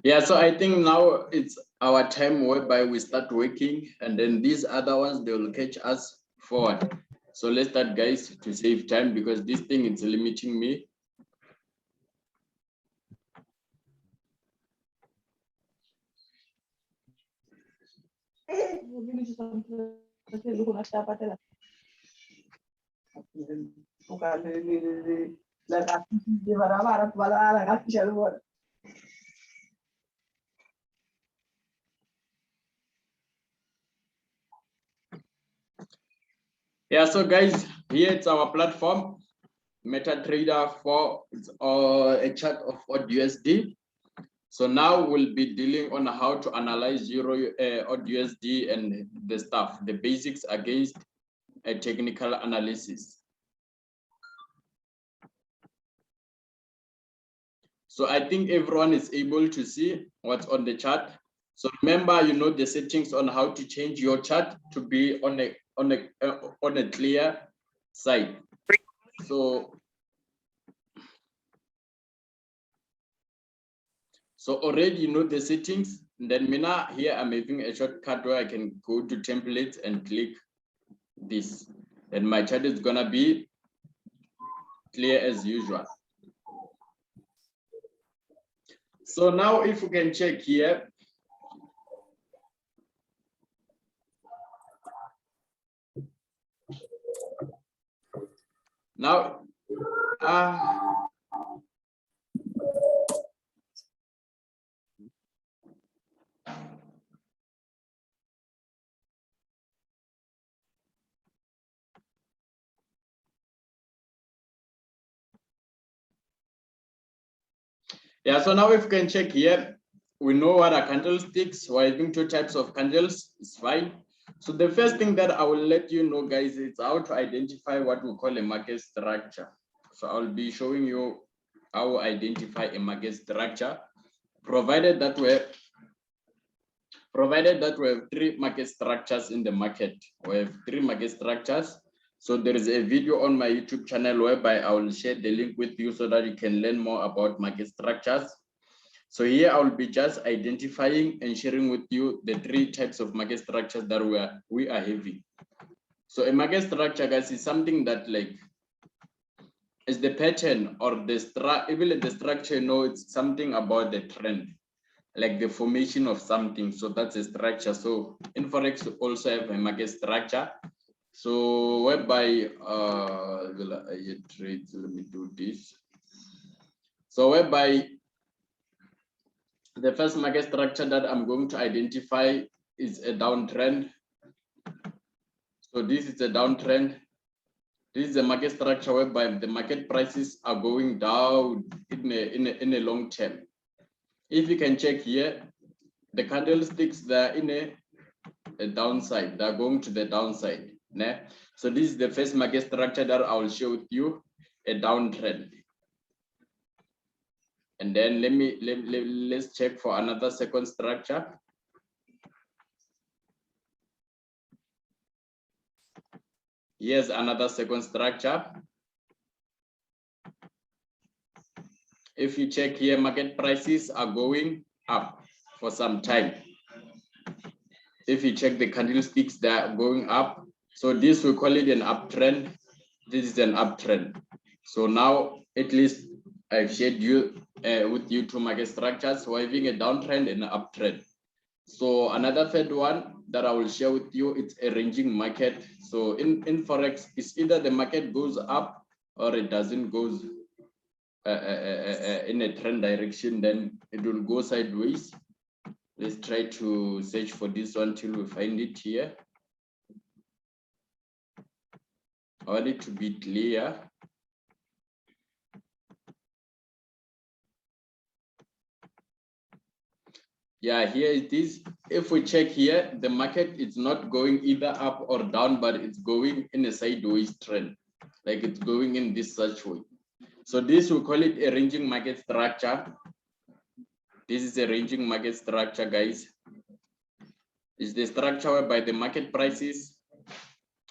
Yeah, so I think now it's our time whereby we start working, and then these other ones, they will catch us forward. So let's start, guys, to save time, because this thing is limiting me. Yeah, so guys, here it's our platform, MetaTrader 4. It's a chart of USD. So now we'll be dealing on how to analyze USD and the stuff, the basics against a technical analysis. So I think everyone is able to see what's on the chart. So remember, you know the settings on how to change your chart to be on a clear side. So already you know the settings. And then Mina, here I'm having a shortcut where I can go to templates and click this. And my chart is gonna be clear as usual. So now if we can check here. Now, yeah, so now if we can check here, we know what are candlesticks. We're having two types of candles, it's fine. So the first thing that I will let you know, guys, is how to identify what we call a market structure. So I'll be showing you how to identify a market structure, provided that we have three market structures in the market. We have three market structures. So there is a video on my YouTube channel whereby I will share the link with you so that you can learn more about market structures. So here I will be just identifying and sharing with you the three types of market structures that we are having. So a market structure, guys, is something that like is the pattern or even the structure, you know, it's something about the trend, like the formation of something. So that's a structure. So in Forex, we also have a market structure. So whereby trades, let me do this. So whereby the first market structure that I'm going to identify is a downtrend. So this is a downtrend. This is a market structure whereby the market prices are going down in a long term. If you can check here, the candlesticks, they're in a downside. They're going to the downside. So this is the first market structure that I will share with you, a downtrend. And then let's check for another second structure. Here's another second structure. If you check here, market prices are going up for some time. If you check the candlesticks, they are going up. So this we call it an uptrend. This is an uptrend. So now at least I've shared with you two market structures. We're having a downtrend and an uptrend. So another third one that I will share with you, it's a ranging market. So in Forex, it's either the market goes up or it doesn't go in a trend direction, then it will go sideways. Let's try to search for this one till we find it here. I want it to be clear. Yeah, here it is. If we check here, the market is not going either up or down, but it's going in a sideways trend, like it's going in this such way. So this, we call it a ranging market structure. This is a ranging market structure, guys. It's the structure whereby the market prices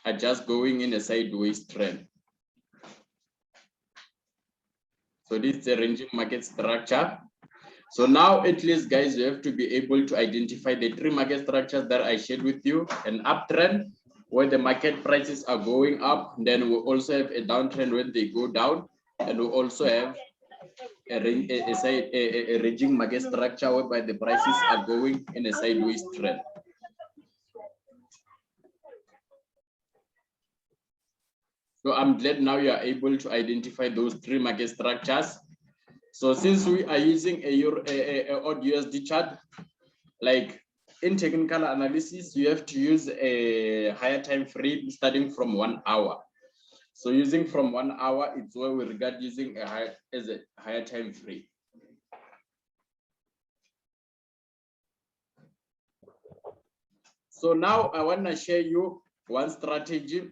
are just going in a sideways trend. So this is a ranging market structure. So now, at least, guys, you have to be able to identify the three market structures that I shared with you. An uptrend, where the market prices are going up. Then we also have a downtrend when they go down. And we also have a ranging market structure whereby the prices are going in a sideways trend. So I'm glad now you are able to identify those three market structures. So since we are using a odd USD chart, like in technical analysis, you have to use a higher time frame starting from 1 hour. So using from 1 hour, it's where we regard using a higher time frame. So now I want to share you one strategy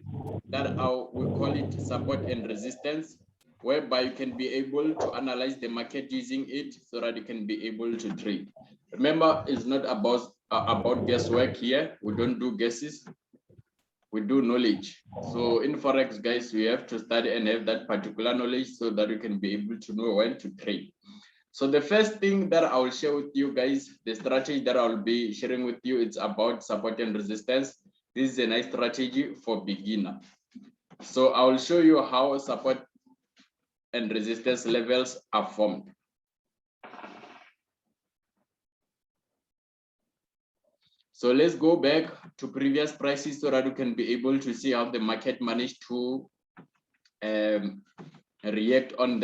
that we call it support and resistance, whereby you can be able to analyze the market using it so that you can be able to trade. Remember, it's not about guesswork here. We don't do guesses. We do knowledge. So in Forex, guys, we have to study and have that particular knowledge so that you can be able to know when to trade. So the first thing that I will share with you guys, the strategy that I'll be sharing with you, it's about support and resistance. This is a nice strategy for beginner. So I will show you how support and resistance levels are formed. So let's go back to previous prices so that you can be able to see how the market managed to react on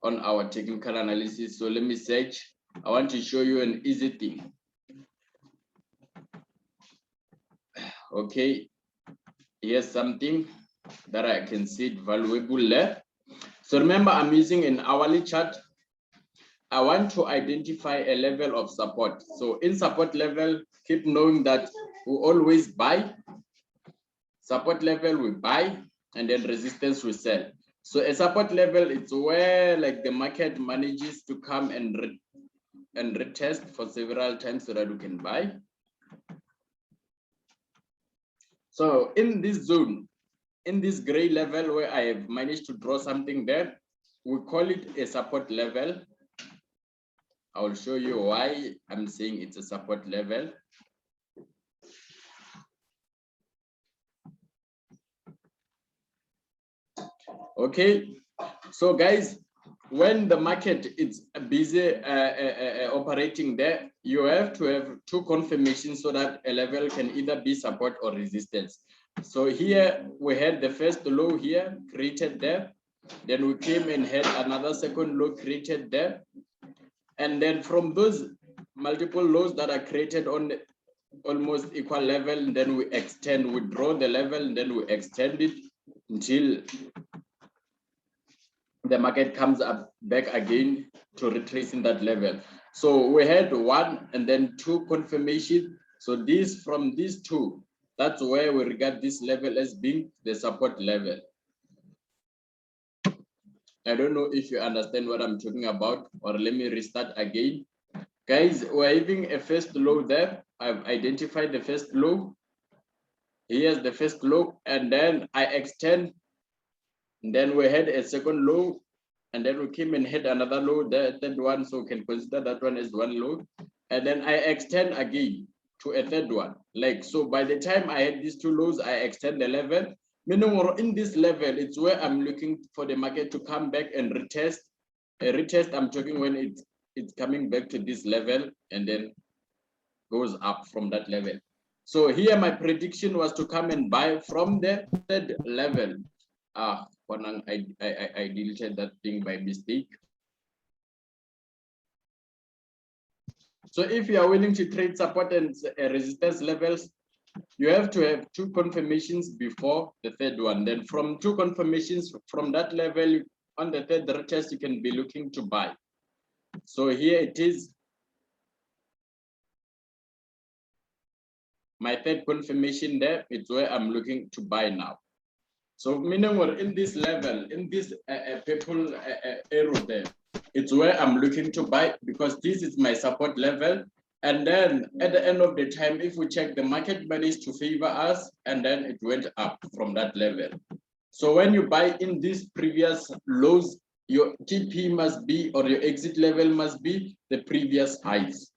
our technical analysis. So let me search. I want to show you an easy thing. Okay, here's something that I can see it valuable there. So remember, I'm using an hourly chart. I want to identify a level of support. So in support level, keep knowing that we always buy. Support level we buy, and then resistance we sell. So a support level, it's where like the market manages to come and retest for several times so that we can buy. So in this zone, in this gray level where I have managed to draw something there, we call it a support level. I will show you why I'm saying it's a support level. Okay, so guys, when the market is busy operating there, you have to have two confirmations so that a level can either be support or resistance. So here we had the first low here created there, then we came and had another second low created there, and then from those multiple lows that are created on almost equal level, then we draw the level, and then we extend it until the market comes up back again to retracing that level. So we had one and then two confirmation. So this, from these two, that's where we regard this level as being the support level. I don't know if you understand what I'm talking about, or let me restart again. Guys, we're having a first low there. I've identified the first low. Here's the first low, and then I extend. And then we had a second low, and then we came and hit another low, the third one, so we can consider that one as one low. And then I extend again to a third one. Like, so by the time I had these two lows, I extend the level, Meaning in this level, it's where I'm looking for the market to come back and retest. A retest, I'm talking when it's coming back to this level and then goes up from that level. So here my prediction was to come and buy from the third level. I deleted that thing by mistake. So if you are willing to trade support and resistance levels, you have to have two confirmations before the third one. Then from two confirmations from that level on the third retest, you can be looking to buy. So here it is. My third confirmation there, it's where I'm looking to buy now. So meaning we're in this level, in this purple arrow there, it's where I'm looking to buy because this is my support level. And then at the end of the time, if we check, the market managed to favor us and then it went up from that level. So when you buy in these previous lows, your TP must be, or your exit level must be the previous highs.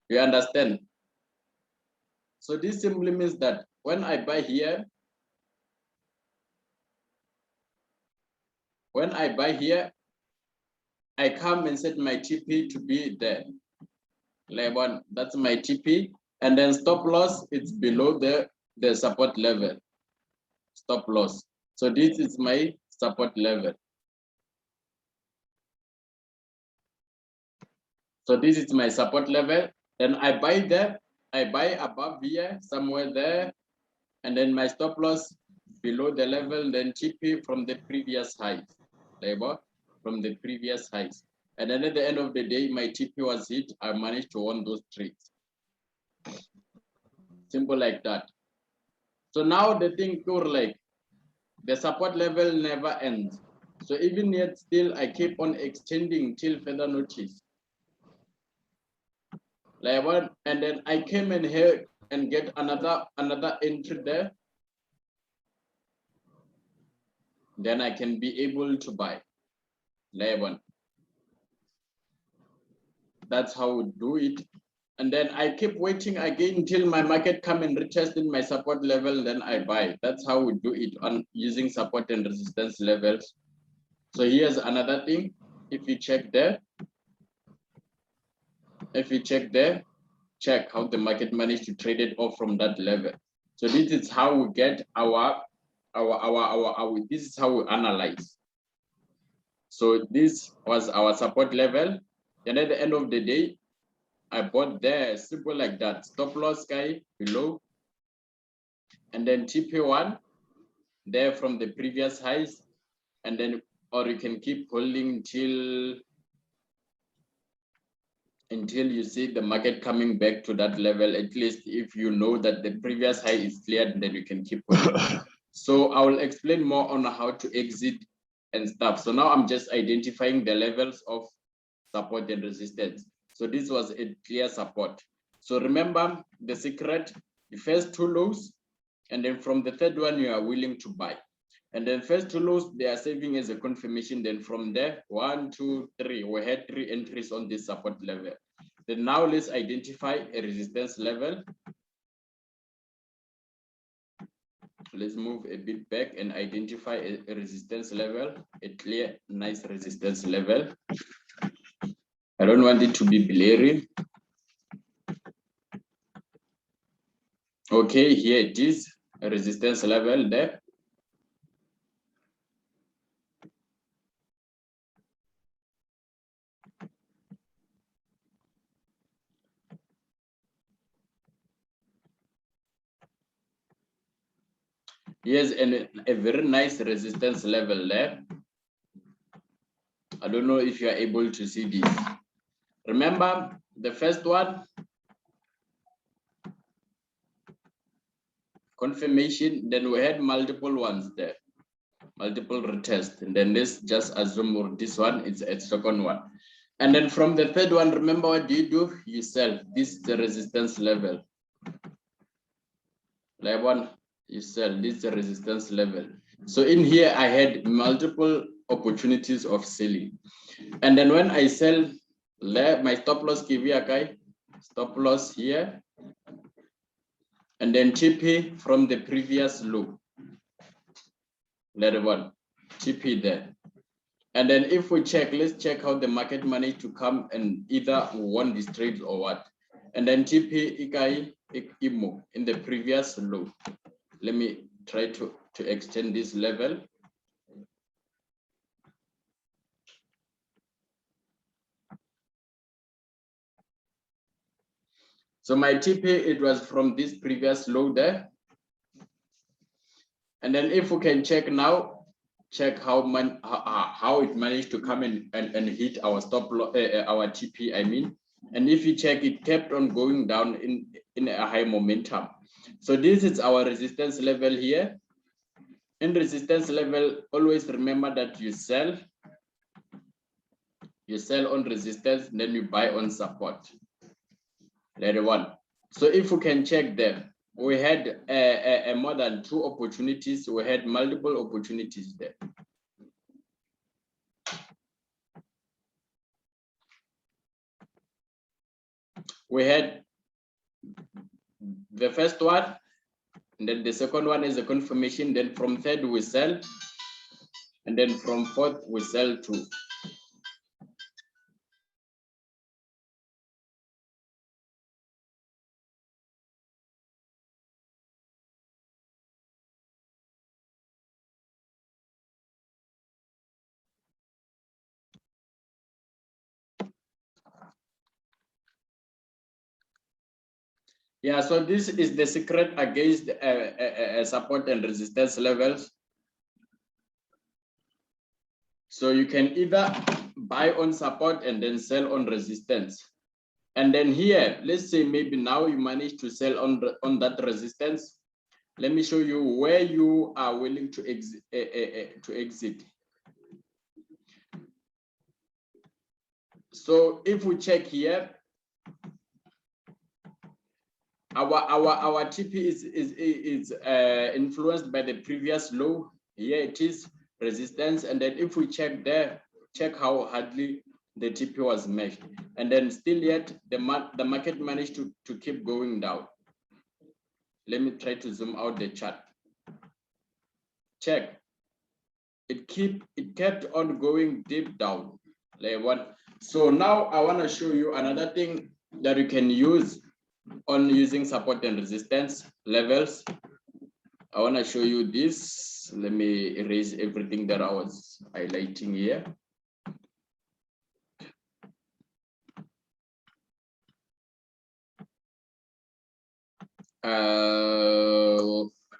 You understand? So this simply means that when I buy here, I come and set my TP to be there. Level, that's my TP. And then stop loss, it's below the support level. Stop loss. So this is my support level. So this is my support level. Then I buy there. I buy above here, somewhere there. And then my stop loss below the level, then TP from the previous highs. Labor from the previous highs. And then at the end of the day, my TP was hit. I managed to win those trades. Simple like that. So now the thing goes like the support level never ends. So even yet still, I keep on extending till further notice. Like one, and then I came in here and get another entry there. Then I can be able to buy. Like one. That's how we do it. And then I keep waiting again until my market come and retest in my support level, then I buy. That's how we do it on using support and resistance levels. So here's another thing. If you check there, check how the market managed to trade it off from that level. So this is how we get this is how we analyze. So this was our support level. And at the end of the day, I bought there, simple like that. Stop loss guy below. And then TP1 there from the previous highs. And then, or you can keep holding until you see the market coming back to that level. At least if you know that the previous high is cleared, then you can keep holding. So I will explain more on how to exit and stuff. So now I'm just identifying the levels of support and resistance. So this was a clear support. So remember the secret, the first two lows, and then from the third one, you are willing to buy. And then first two lows, they are saving as a confirmation. Then from there, 1, 2, 3, we had 3 entries on this support level. Then now let's identify a resistance level. Let's move a bit back and identify a resistance level, a clear, nice resistance level. I don't want it to be blurry. Okay, here it is, a resistance level there. Here's a very nice resistance level there. I don't know if you are able to see this. Remember the first one, confirmation, then we had multiple ones there, multiple retests, and then this just assume this one is a second one. And then from the third one, remember what do? You sell. This is the resistance level. Like one, you sell. This is the resistance level. So in here, I had multiple opportunities of selling. And then when I sell, my stop loss give you a guy, stop loss here. and then TP from the previous low. Letter 1, TP there. And then if we check, let's check how the market managed to come and either won this trade or what. And then TP Ikai Imo in the previous low. Let me try to extend this level. So my TP, it was from this previous low there. And then if we can check now, check how it managed to come in and hit our stop loss, our TP, I mean. And if you check, it kept on going down in a high momentum. So this is our resistance level here. In resistance level, always remember that you sell on resistance, then you buy on support. Letter 1. So if we can check there, we had more than 2 opportunities. We had multiple opportunities there. We had the first one, and then the second one is a confirmation. Then from third we sell, and then from fourth we sell too. Yeah, so this is the secret against support and resistance levels. So you can either buy on support and then sell on resistance. And then here, let's say maybe now you manage to sell on that resistance. Let me show you where you are willing to exit. So if we check here, our TP is influenced by the previous low. Here it is resistance, and then if we check there, check how hardly the TP was meshed, and then still yet the market managed to keep going down. Let me try to zoom out the chart. Check. It kept on going deep down. Like what? So now I want to show you another thing that you can use on using support and resistance levels. I want to show you this. Let me erase everything that I was highlighting here.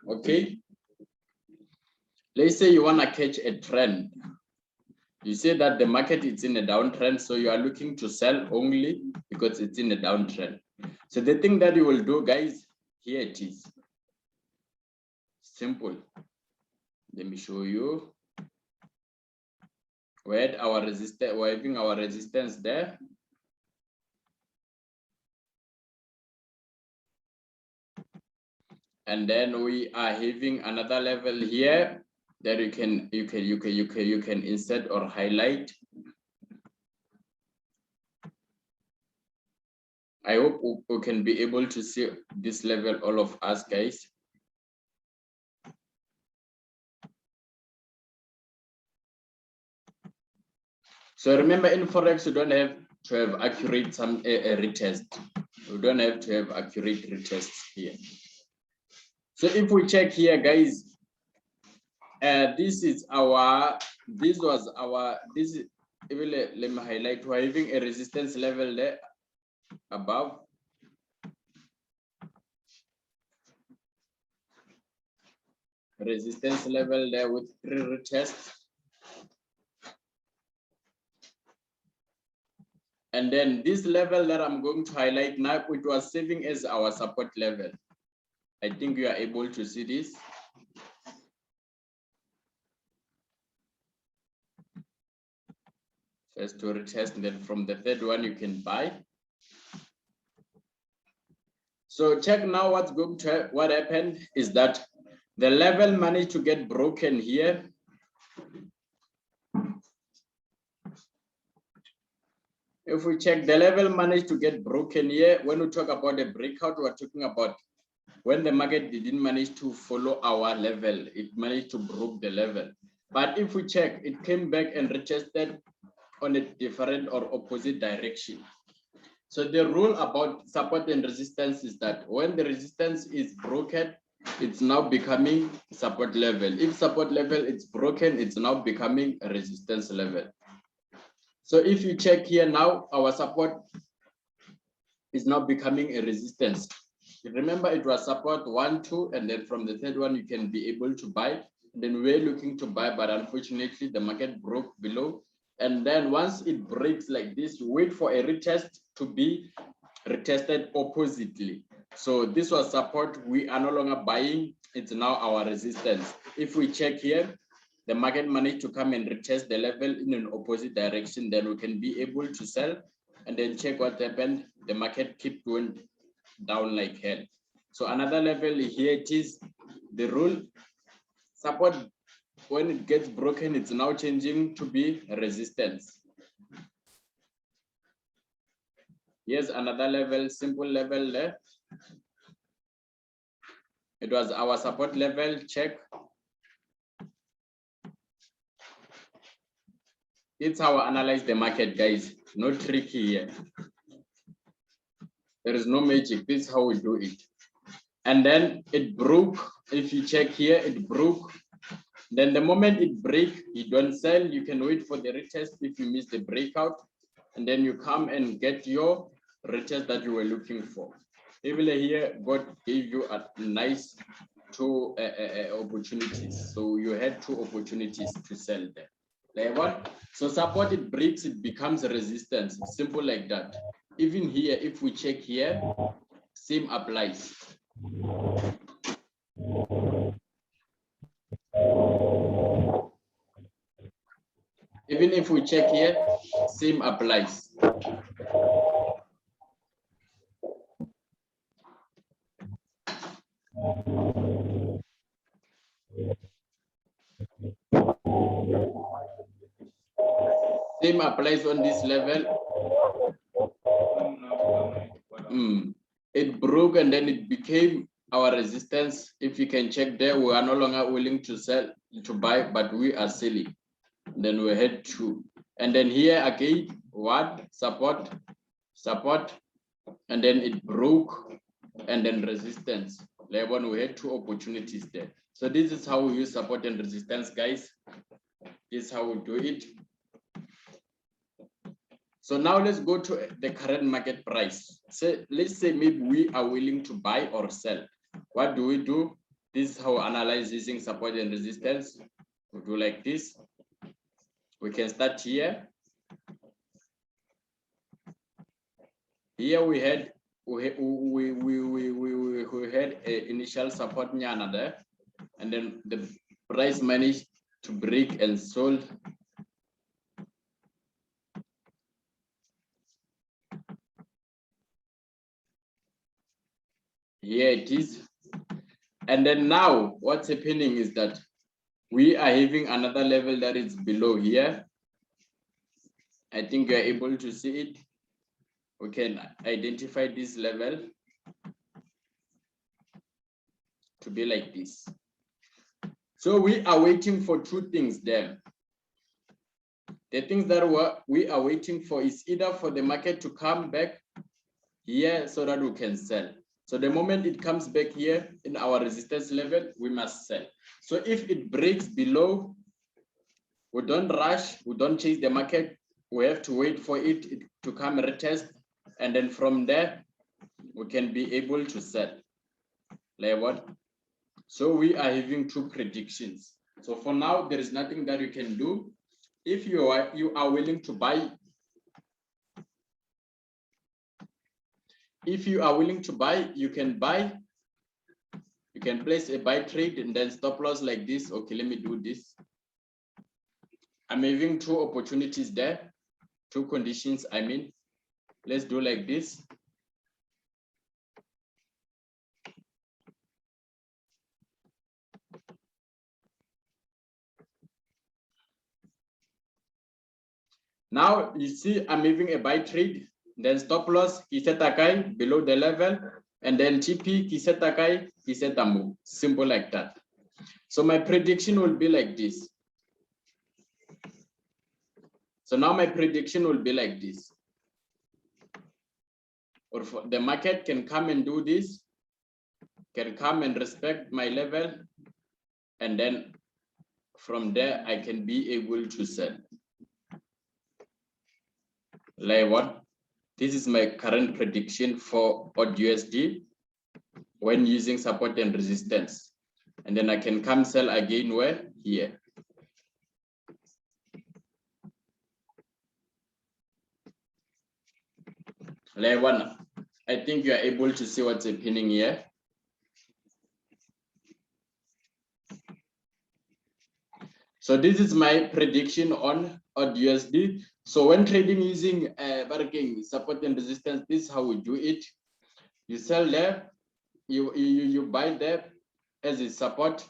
Okay. Let's say you want to catch a trend. You say that the market is in a downtrend, so you are looking to sell only because it's in a downtrend. So the thing that you will do, guys, here it is. Simple. Let me show you. We had our resistance, we're having our resistance there. And then we are having another level here that you can insert or highlight. I hope we can be able to see this level, all of us, guys. So remember, in Forex, you don't have to have accurate retest. You don't have to have accurate retests here. So if we check here, guys, this is our, this was our, this is, let me highlight, we're having a resistance level there above. Resistance level there with 3 retests. And then this level that I'm going to highlight now, it was serving as our support level. I think you are able to see this. First to retest, and then from the third one you can buy. So check now what's going to, what happened is that the level managed to get broken here. If we check, the level managed to get broken here. When we talk about the breakout, we're talking about when the market didn't manage to follow our level, it managed to break the level. But if we check, it came back and retested on a different or opposite direction. So the rule about support and resistance is that when the resistance is broken, it's now becoming support level. If support level is broken, it's now becoming a resistance level. So if you check here now, our support is now becoming a resistance. Remember, it was support 1, 2, and then from the third one, you can be able to buy. And then we're looking to buy, but unfortunately, the market broke below. And then once it breaks like this, you wait for a retest to be retested oppositely. So this was support. We are no longer buying. It's now our resistance. If we check here, the market managed to come and retest the level in an opposite direction, then we can be able to sell. And then check what happened. The market keep going down like hell. So another level here, it is the rule. Support, when it gets broken, it's now changing to be resistance. Here's another level, simple level there. It was our support level, check. It's how I analyze the market, guys. No tricky here. There is no magic. This is how we do it. And then it broke. If you check here, it broke. Then the moment it breaks, you don't sell. You can wait for the retest if you miss the breakout. And then you come and get your retest that you were looking for. Even here, God gave you a nice two opportunities. So you had 2 opportunities to sell there. Like what? So support, it breaks, it becomes a resistance. Simple like that. Even here, if we check here, same applies. Even if we check here, same applies. Same applies on this level. It broke and then it became our resistance. If you can check there, we are no longer willing to sell, to buy, but we are selling. Then we head to, and then here again, what? Support, support, and then it broke, and then resistance. Like when we had 2 opportunities there. So this is how we use support and resistance, guys. This is how we do it. So now let's go to the current market price. So let's say maybe we are willing to buy or sell. What do? This is how we analyze using support and resistance. We do like this. We can start here. Here we had an initial support nyana there, and then the price managed to break and sold. Here it is. And then now what's happening is that we are having another level that is below here. I think you're able to see it. We can identify this level to be like this. So we are waiting for 2 things there. The things that we are waiting for is either for the market to come back here so that we can sell. So the moment it comes back here in our resistance level, we must sell. So if it breaks below, we don't rush, we don't chase the market. We have to wait for it to come retest. And then from there, we can be able to sell. Like what? So we are having 2 predictions. So for now, there is nothing that you can do. If you are willing to buy, if you are willing to buy, you can buy. You can place a buy trade and then stop loss like this. Okay, let me do this. I'm having 2 opportunities there, 2 conditions, I mean. Let's do like this. Now you see I'm having a buy trade, then stop loss, is set again below the level, And then TP kisetakai kisetamu. Simple like that. So my prediction will be like this. So now my prediction will be like this. Or the market can come and do this, can come and respect my level, and then from there I can be able to sell. Like what? This is my current prediction for USD when using support and resistance. And then I can come sell again where? Here. Like one, I think you are able to see what's happening here. So this is my prediction on USD. So when trading using bargaining support and resistance, this is how we do it. You sell there, you buy there as a support,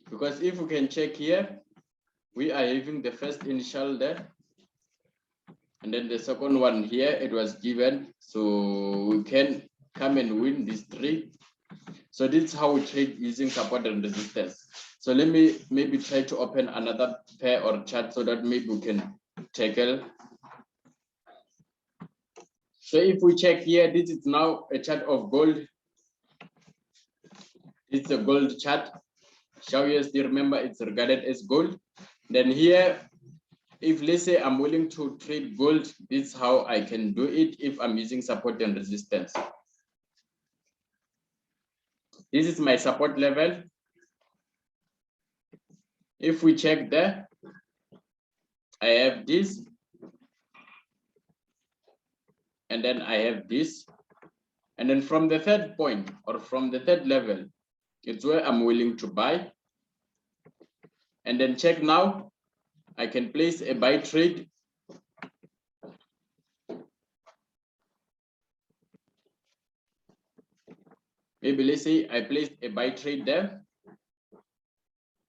because if we can check here, we are having the first initial there, and then the second one here, it was given, so we can come and win this trade. So this is how we trade using support and resistance. So let me maybe try to open another pair or chart so that maybe we can tackle. So if we check here, this is now a chart of gold. It's a gold chart. Shall we still remember it's regarded as gold? Then here, if let's say I'm willing to trade gold, this is how I can do it if I'm using support and resistance. This is my support level. If we check there, I have this, and then I have this, and then from the third point or from the third level, it's where I'm willing to buy. And then check now, I can place a buy trade. Maybe let's say I placed a buy trade there.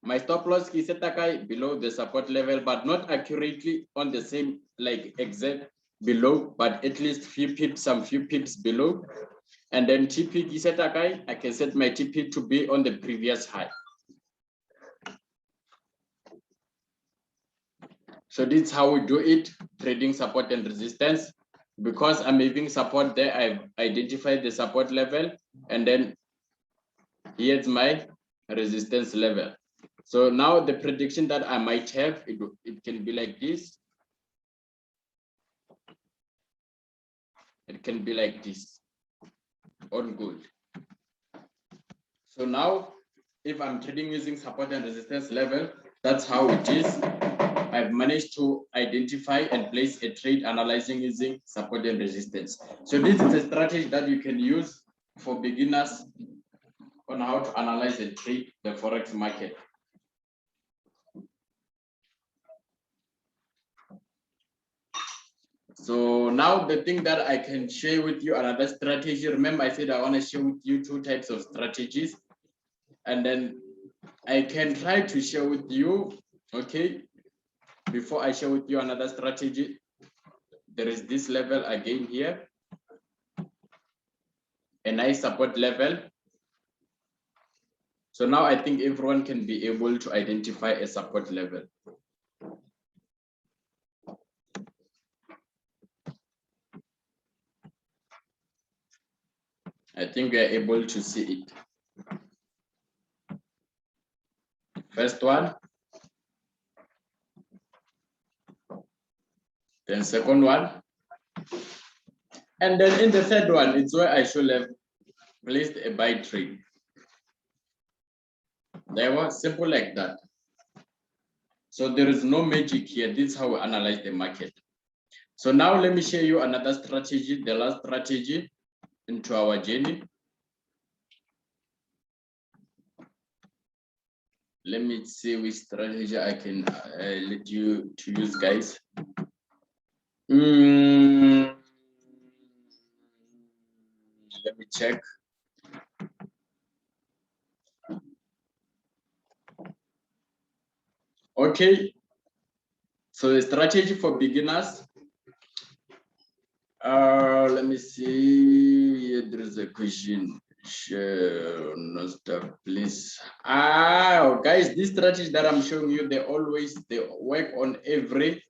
My stop loss is set below the support level, but not accurately on the same, like exact below, but at least few pips, some few pips below. And then TP is set I can set my TP to be on the previous high. So this is how we do it, trading support and resistance. Because I'm having support there, I've identified the support level, and then here's my resistance level. So now the prediction that I might have, it can be like this. It can be like this on gold. So now, if I'm trading using support and resistance level, that's how it is. I've managed to identify and place a trade analyzing using support and resistance. So this is a strategy that you can use for beginners on how to analyze and trade the Forex market. So now the thing that I can share with you, another strategy. Remember, I said I want to share with you two types of strategies. And then I can try to share with you, okay, before I share with you another strategy, there is this level again here, a nice support level. So now I think everyone can be able to identify a support level. I think we are able to see it. First one, then second one, and then in the third one, it's where I should have placed a buy trade. They were simple like that. So there is no magic here. This is how we analyze the market. So now let me show you another strategy, the last strategy into our journey. Let me see which strategy I can let you to use, guys. Let me check. Okay. So the strategy for beginners, Let me see. There is a question. Share Nasdaq, please. Guys, this strategy that I'm showing you, they work on every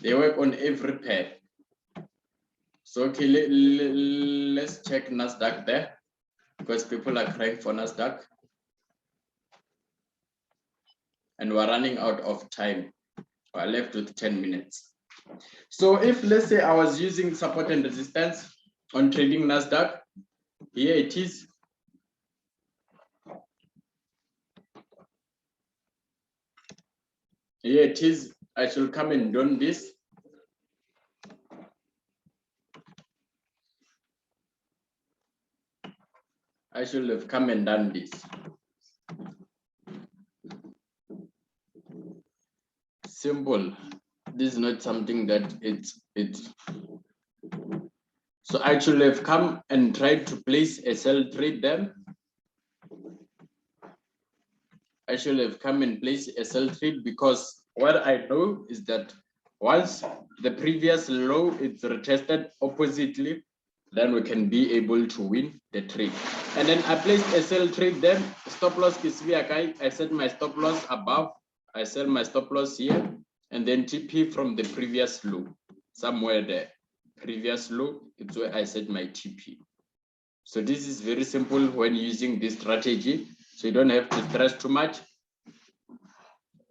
pair. So okay, let's check Nasdaq there because people are crying for Nasdaq, and we're running out of time. We're left with 10 minutes. So if let's say I was using support and resistance on trading Nasdaq, here it is. Here it is. I should come and do this. I should have come and done this. Simple. This is not something that it's. So I should have come and tried to place a sell trade there. I should have come and place a sell trade because what I know is that once the previous low is retested oppositely, then we can be able to win the trade. And then I placed a sell trade then, stop loss Kisviakai. I set my stop loss above, I sell my stop loss here, and then TP from the previous low, somewhere there. Previous low, it's where I set my TP. So this is very simple when using this strategy. So you don't have to stress too much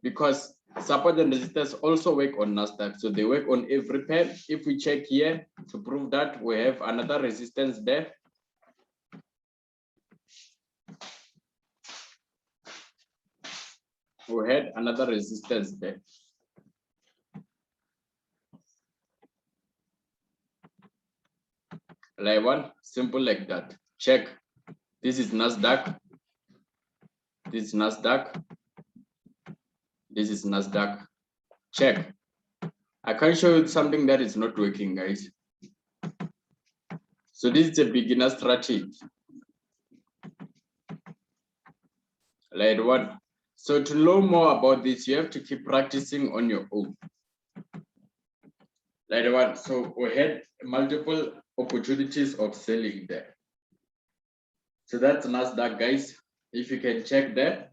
because support and resistance also work on Nasdaq. So they work on every pair. If we check here to prove that, we have another resistance there. We had another resistance there. Like one, simple like that. Check. This is Nasdaq. This is Nasdaq. This is Nasdaq. Check. I can show you something that is not working, guys. So this is a beginner strategy. Like one. So to know more about this, you have to keep practicing on your own. Like one. So we had multiple opportunities of selling there. So that's Nasdaq, guys. If you can check there,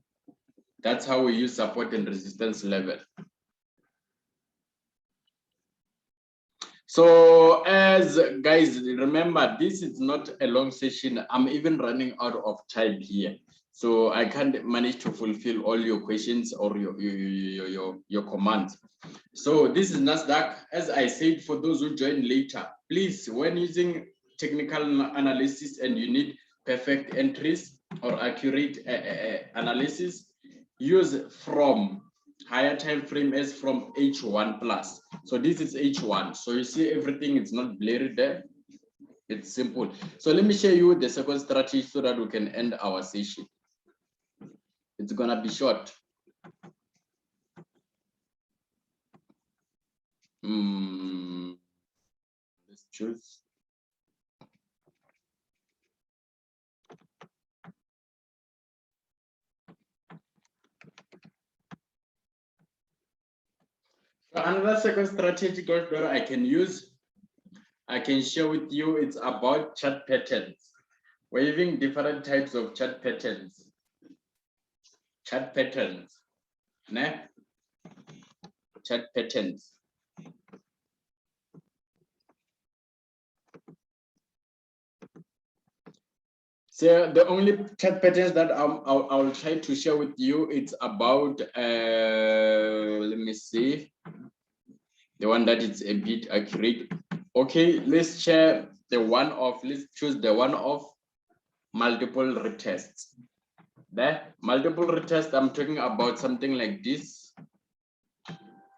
that's how we use support and resistance level. So as guys, remember, this is not a long session. I'm even running out of time here. So I can't manage to fulfill all your questions or your commands. So this is Nasdaq. As I said, for those who join later, please, when using technical analysis and you need perfect entries or accurate analysis, use from higher time frame as from H1 plus. So this is H1. So you see everything is not blurry there. It's simple. So let me show you the second strategy so that we can end our session. It's gonna be short. Let's choose. So another second strategy that I can use, I can share with you, it's about chart patterns. We're using different types of chart patterns. Chart patterns. Ne? Chart patterns. So the only chart patterns that I'll try to share with you, it's about, let me see, the one that is a bit accurate. Okay, let's share the one of, let's choose the one of multiple retests. There, multiple retest, I'm talking about something like this.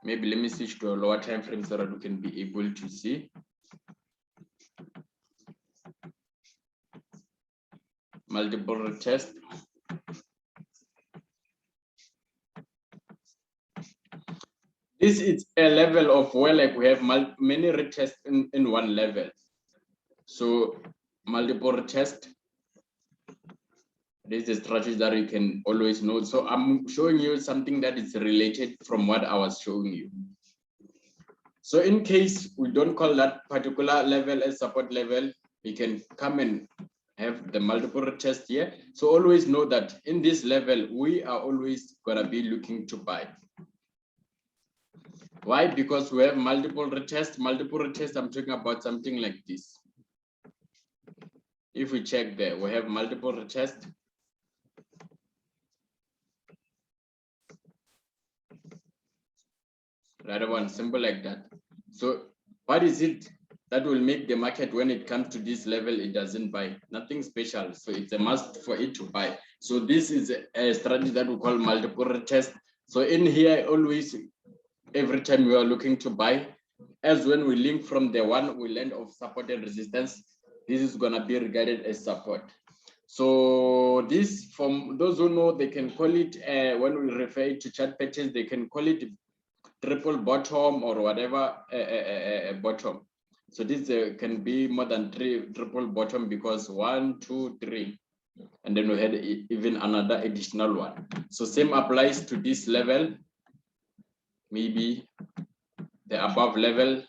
Maybe let me switch to a lower time frame so that we can be able to see. Multiple retest. This is a level of where like we have many retests in one level. So multiple retest. This is a strategy that you can always know. So I'm showing you something that is related from what I was showing you. So in case we don't call that particular level as support level, we can come and have the multiple retest here. So always know that in this level, we are always gonna be looking to buy. Why? Because we have multiple retests. Multiple retests, I'm talking about something like this. If we check there, we have multiple retests. Rather one simple like that. So what is it that will make the market when it comes to this level, it doesn't buy? Nothing special. So it's a must for it to buy. So this is a strategy that we call multiple retest. So in here, always, every time we are looking to buy, as when we link from the one we land of support and resistance, this is gonna be regarded as support. So this, from those who know, they can call it, when we refer to chart patterns, they can call it triple bottom or whatever bottom. So this can be more than 3 triple bottom, because 1, 2, 3, and then we had even another additional one. So same applies to this level, maybe the above level,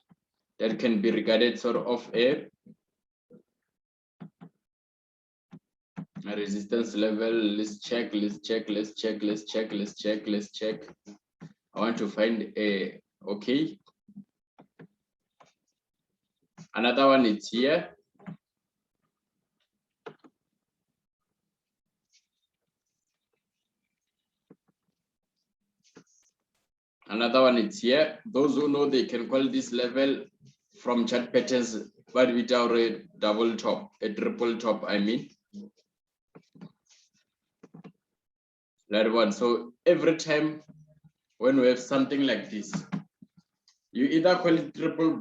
that can be regarded sort of a resistance level. Let's check. I want to find a, okay. Another one is here. Another one is here. Those who know, they can call this level from chart patterns, but without a double top, a triple top, I mean. That one. So every time when we have something like this, you either call it triple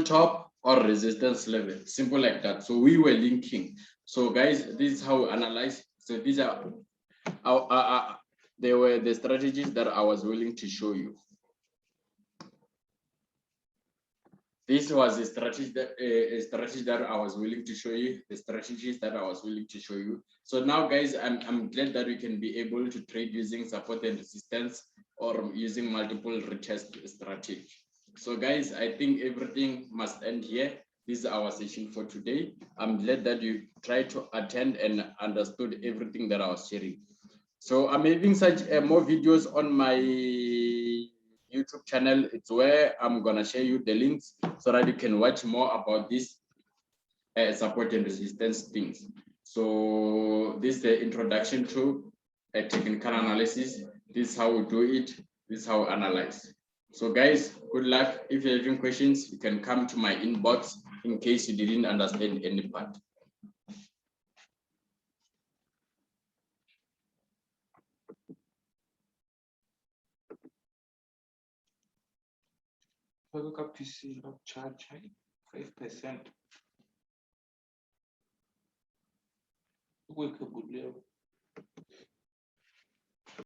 top or resistance level. Simple like that. So we were linking. So guys, this is how we analyze. So these are they were the strategies that I was willing to show you. This was a strategy that I was willing to show you, the strategies that I was willing to show you. So now, guys, I'm glad that we can be able to trade using support and resistance, or using multiple retest strategy. So guys, I think everything must end here. This is our session for today. I'm glad that you tried to attend and understood everything that I was sharing. So I'm having such more videos on my YouTube channel. It's where I'm gonna share you the links so that you can watch more about this support and resistance things. So this is the introduction to a technical analysis. This is how we do it. This is how we analyze. So guys, good luck. If you're having questions, you can come to my inbox in case you didn't understand any part. Look up to see charge 5%. Work a good level.